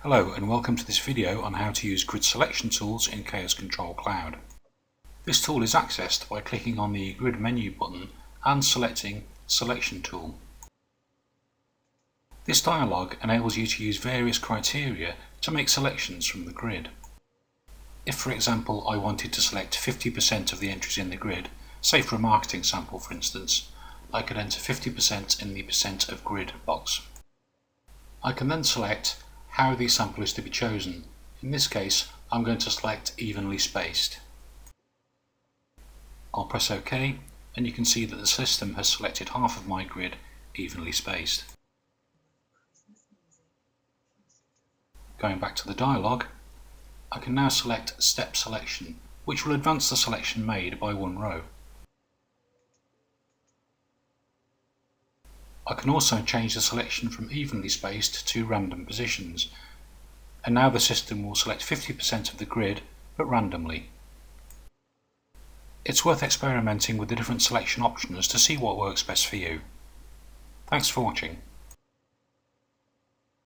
Hello and welcome to this video on how to use grid selection tools in Chaos Control Cloud. This tool is accessed by clicking on the grid menu button and selecting Selection Tool. This dialog enables you to use various criteria to make selections from the grid. If, for example, I wanted to select 50% of the entries in the grid, say for a marketing sample for instance, I could enter 50% in the percent of grid box. I can then select how the sample is to be chosen. In this case, I'm going to select evenly spaced. I'll press OK, and you can see that the system has selected half of my grid evenly spaced. Going back to the dialog, I can now select Step Selection, which will advance the selection made by one row. I can also change the selection from evenly spaced to random positions, and now the system will select 50% of the grid, but randomly. It's worth experimenting with the different selection options to see what works best for you. Thanks for watching.